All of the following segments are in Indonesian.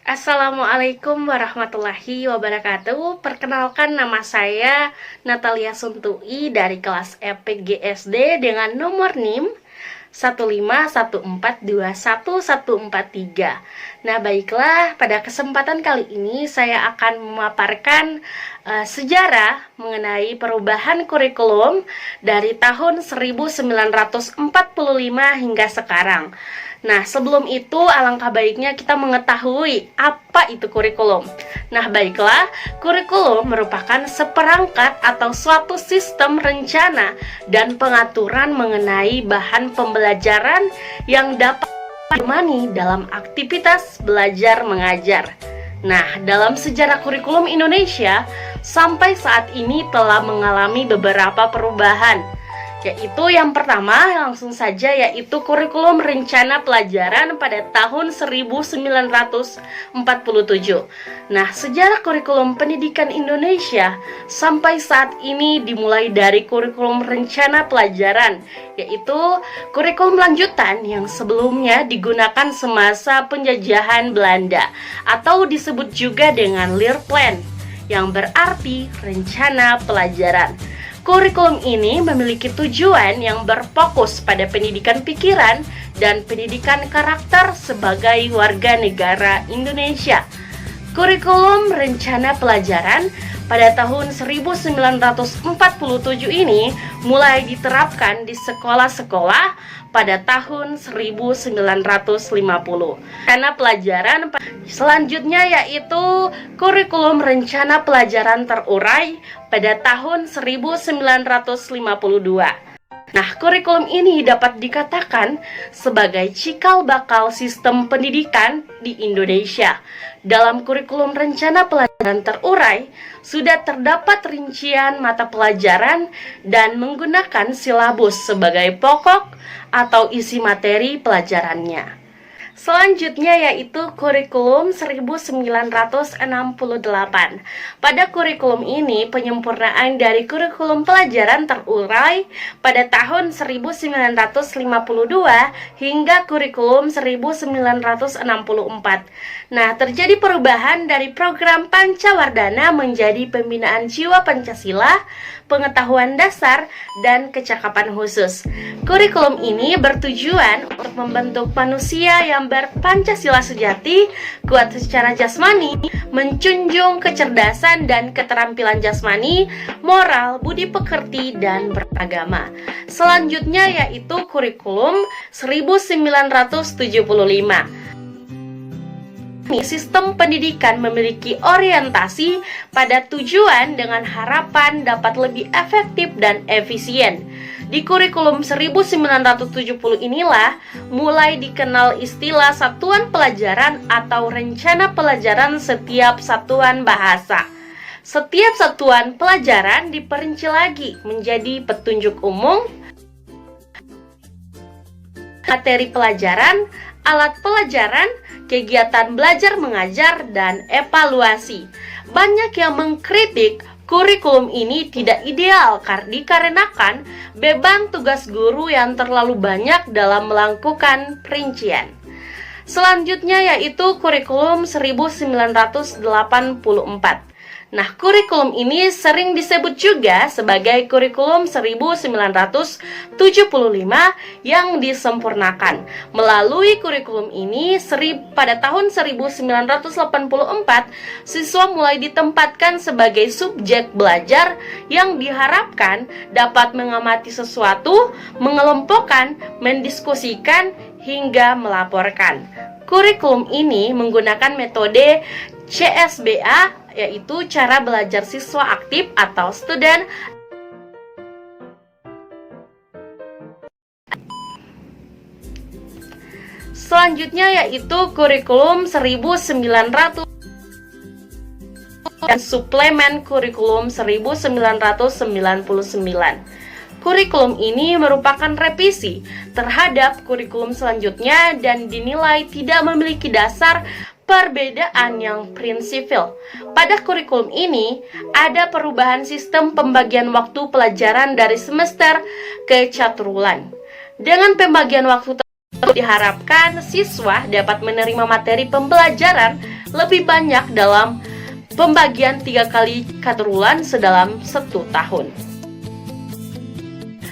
Assalamualaikum warahmatullahi wabarakatuh. Perkenalkan, nama saya Natalia Suntui dari kelas EPGSD dengan nomor NIM 151421143. Nah, baiklah, pada kesempatan kali ini saya akan memaparkan sejarah mengenai perubahan kurikulum dari tahun 1945 hingga sekarang. Nah, sebelum itu alangkah baiknya kita mengetahui apa itu kurikulum. Nah, baiklah, kurikulum merupakan seperangkat atau suatu sistem rencana dan pengaturan mengenai bahan pembelajaran yang dapat ditemani dalam aktivitas belajar mengajar. Nah, dalam sejarah kurikulum Indonesia, sampai saat ini telah mengalami beberapa perubahan, yaitu yang pertama langsung saja yaitu kurikulum rencana pelajaran pada tahun 1947. Nah, sejarah kurikulum pendidikan Indonesia sampai saat ini dimulai dari kurikulum rencana pelajaran, yaitu kurikulum lanjutan yang sebelumnya digunakan semasa penjajahan Belanda atau disebut juga dengan Leerplan, yang berarti rencana pelajaran. Kurikulum ini memiliki tujuan yang berfokus pada pendidikan pikiran dan pendidikan karakter sebagai warga negara Indonesia. Kurikulum rencana pelajaran pada tahun 1947 ini mulai diterapkan di sekolah-sekolah pada tahun 1950. Rencana pelajaran selanjutnya yaitu kurikulum rencana pelajaran terurai pada tahun 1952. Nah, kurikulum ini dapat dikatakan sebagai cikal bakal sistem pendidikan di Indonesia. Dalam kurikulum rencana pelajaran terurai, sudah terdapat rincian mata pelajaran dan menggunakan silabus sebagai pokok atau isi materi pelajarannya. Selanjutnya yaitu kurikulum 1968. Pada kurikulum ini penyempurnaan dari kurikulum pelajaran terurai pada tahun 1952 hingga kurikulum 1964. Nah, terjadi perubahan dari program Pancawardhana menjadi pembinaan jiwa Pancasila, pengetahuan dasar, dan kecakapan khusus. Kurikulum ini bertujuan untuk membentuk manusia yang berpancasila sejati, kuat secara jasmani, menjunjung kecerdasan dan keterampilan jasmani, moral, budi pekerti, dan beragama. Selanjutnya yaitu kurikulum 1975. Sistem pendidikan memiliki orientasi pada tujuan dengan harapan dapat lebih efektif dan efisien. Di kurikulum 1970 inilah mulai dikenal istilah satuan pelajaran atau rencana pelajaran setiap satuan bahasa. Setiap satuan pelajaran diperinci lagi menjadi petunjuk umum, materi pelajaran, alat pelajaran, kegiatan belajar mengajar, dan evaluasi. Banyak yang mengkritik kurikulum ini tidak ideal dikarenakan beban tugas guru yang terlalu banyak dalam melakukan perincian. Selanjutnya yaitu kurikulum 1984. Nah, kurikulum ini sering disebut juga sebagai kurikulum 1975 yang disempurnakan. Melalui kurikulum ini, pada tahun 1984, siswa mulai ditempatkan sebagai subjek belajar yang diharapkan dapat mengamati sesuatu, mengelompokkan, mendiskusikan, hingga melaporkan. Kurikulum ini menggunakan metode CSBA, yaitu cara belajar siswa aktif atau student. Selanjutnya yaitu kurikulum 1900 dan suplemen kurikulum 1999. Kurikulum ini merupakan revisi terhadap kurikulum selanjutnya dan dinilai tidak memiliki dasar perbedaan yang prinsipil. Pada kurikulum ini ada perubahan sistem pembagian waktu pelajaran dari semester ke caturwulan. Dengan pembagian waktu tersebut diharapkan siswa dapat menerima materi pembelajaran lebih banyak dalam pembagian 3 kali katerulan sedalam 1 tahun.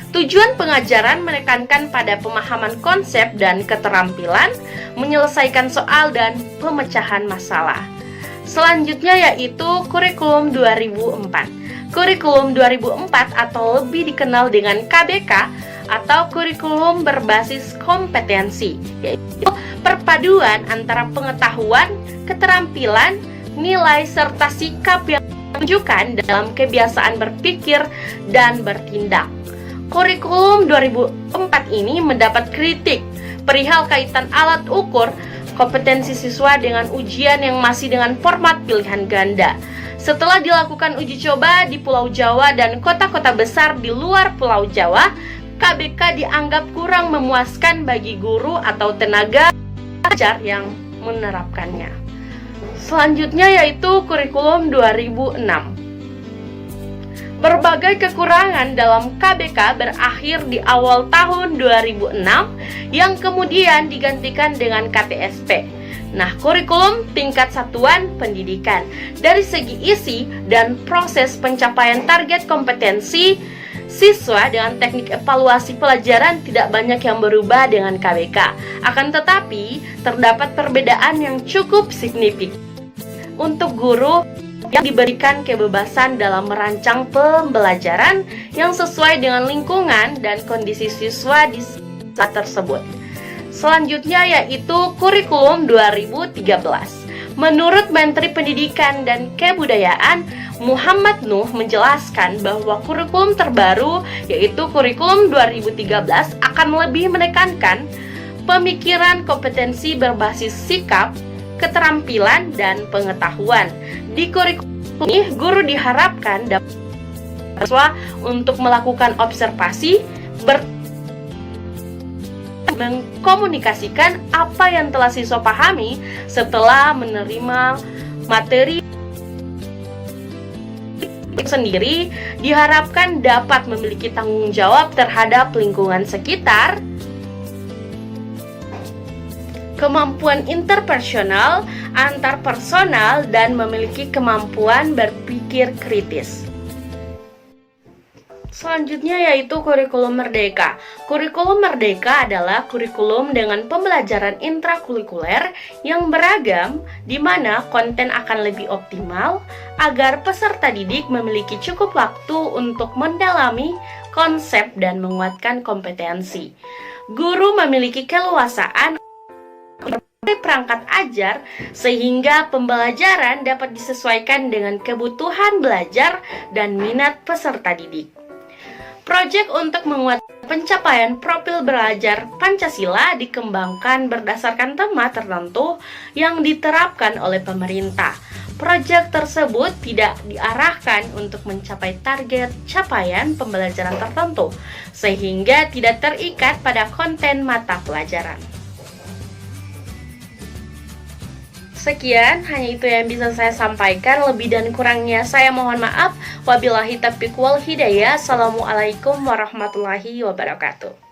Tujuan pengajaran menekankan pada pemahaman konsep dan keterampilan, menyelesaikan soal dan pemecahan masalah. Selanjutnya yaitu kurikulum 2004. Kurikulum 2004 atau lebih dikenal dengan KBK atau kurikulum berbasis kompetensi, yaitu perpaduan antara pengetahuan, keterampilan, nilai serta sikap yang menunjukkan dalam kebiasaan berpikir dan bertindak. Kurikulum 2004 ini mendapat kritik perihal kaitan alat ukur kompetensi siswa dengan ujian yang masih dengan format pilihan ganda. Setelah dilakukan uji coba di Pulau Jawa dan kota-kota besar di luar Pulau Jawa, KBK dianggap kurang memuaskan bagi guru atau tenaga pengajar yang menerapkannya. Selanjutnya yaitu kurikulum 2006. Berbagai kekurangan dalam KBK berakhir di awal tahun 2006 yang kemudian digantikan dengan KTSP. Nah, kurikulum tingkat satuan pendidikan. Dari segi isi dan proses pencapaian target kompetensi siswa dengan teknik evaluasi pelajaran tidak banyak yang berubah dengan KBK. Akan tetapi, terdapat perbedaan yang cukup signifikan. Untuk guru yang diberikan kebebasan dalam merancang pembelajaran yang sesuai dengan lingkungan dan kondisi siswa di saat tersebut. Selanjutnya yaitu kurikulum 2013. Menurut Menteri Pendidikan dan Kebudayaan Muhammad Nuh menjelaskan bahwa kurikulum terbaru yaitu kurikulum 2013 akan lebih menekankan pemikiran kompetensi berbasis sikap, keterampilan, dan pengetahuan. Di kurikulum ini, guru diharapkan dapat siswa untuk melakukan observasi, mengkomunikasikan apa yang telah siswa pahami setelah menerima materi sendiri, diharapkan dapat memiliki tanggung jawab terhadap lingkungan sekitar, kemampuan interpersonal, antarpersonal, dan memiliki kemampuan berpikir kritis. Selanjutnya yaitu kurikulum merdeka. Kurikulum merdeka adalah kurikulum dengan pembelajaran intrakurikuler yang beragam, di mana konten akan lebih optimal agar peserta didik memiliki cukup waktu untuk mendalami konsep dan menguatkan kompetensi. Guru memiliki keleluasaan perangkat ajar sehingga pembelajaran dapat disesuaikan dengan kebutuhan belajar dan minat peserta didik. Proyek untuk menguatkan pencapaian profil belajar Pancasila dikembangkan berdasarkan tema tertentu yang diterapkan oleh pemerintah. Proyek tersebut tidak diarahkan untuk mencapai target capaian pembelajaran tertentu, sehingga tidak terikat pada konten mata pelajaran. Sekian, hanya itu yang bisa saya sampaikan. Lebih dan kurangnya saya mohon maaf. Wabillahi taufiq wal hidayah. Assalamualaikum warahmatullahi wabarakatuh.